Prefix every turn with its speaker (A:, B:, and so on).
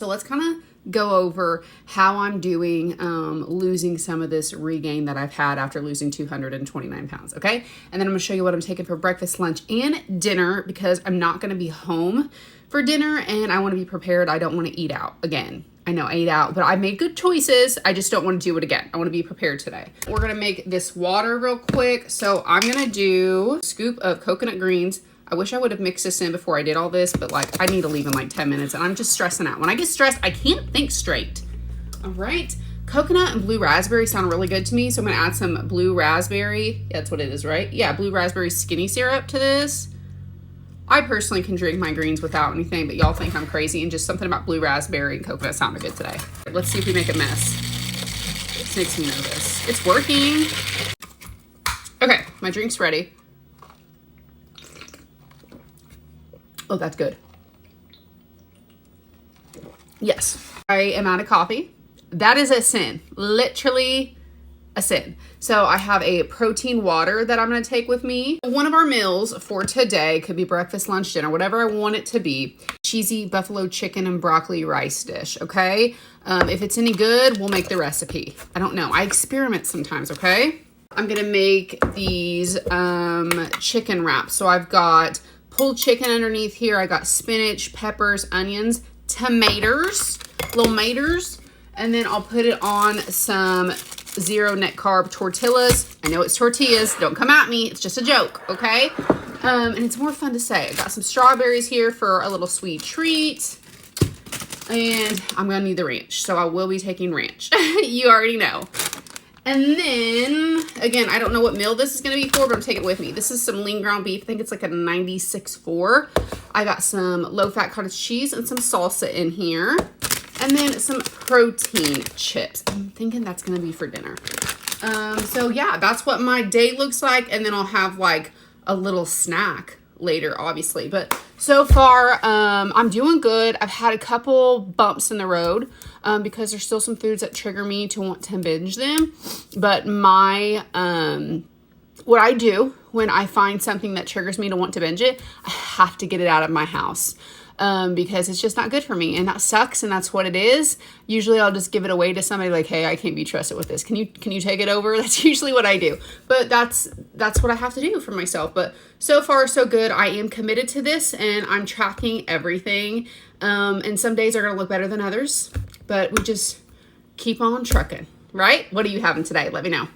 A: So let's kind of go over how I'm doing losing some of this regain that I've had after losing 229 pounds, okay? And then I'm gonna show you what I'm taking for breakfast, lunch, and dinner because I'm not gonna be home for dinner and I wanna be prepared. I don't wanna eat out again. I know I ate out, but I made good choices. I just don't want to do it again. I want to be prepared today. We're going to make this water real quick. So I'm going to do a scoop of coconut greens. I wish I would have mixed this in before I did all this, but like I need to leave in like 10 minutes and I'm just stressing out. When I get stressed, I can't think straight. All right. Coconut and blue raspberry sound really good to me. So I'm going to add some blue raspberry. That's what it is, right? Yeah, blue raspberry skinny syrup to this. I personally can drink my greens without anything, but y'all think I'm crazy, and just something about blue raspberry and coconut sounded good today. Let's see if we make a mess. This makes me nervous. It's working. Okay, my drink's ready. Oh, that's good. Yes, I am out of coffee. That is a sin. Literally a sin. So I have a protein water that I'm going to take with me. One of our meals for today could be breakfast, lunch, dinner, whatever I want it to be. Cheesy buffalo chicken and broccoli rice dish, okay? If it's any good, we'll make the recipe. I don't know. I experiment sometimes, okay? I'm going to make these chicken wraps. So I've got pulled chicken underneath here. I got spinach, peppers, onions, tomatoes, little maters, and then I'll put it on some zero net carb tortillas. I know it's tortillas. Don't come at me. It's just a joke, okay? And it's more fun to say. I got some strawberries here for a little sweet treat. And I'm going to need the ranch. So I will be taking ranch. You already know. And then, again, I don't know what meal this is going to be for, but I'm taking it with me. This is some lean ground beef. I think it's like a 96.4. I got some low-fat cottage cheese and some salsa in here. And then some protein chips. I'm thinking that's going to be for dinner. So yeah, that's what my day looks like. And then I'll have like a little snack later, obviously. But so far, I'm doing good. I've had a couple bumps in the road because there's still some foods that trigger me to want to binge them. But my, what I do when I find something that triggers me to want to binge it, I have to get it out of my house. Because it's just not good for me, and that sucks, and that's what it is. Usually I'll just give it away to somebody like, hey, I can't be trusted with this. Can you take it over? That's usually what I do. But that's what I have to do for myself. But so far, so good. I am committed to this, and I'm tracking everything. And some days are going to look better than others, but we just keep on trucking, right? What are you having today? Let me know.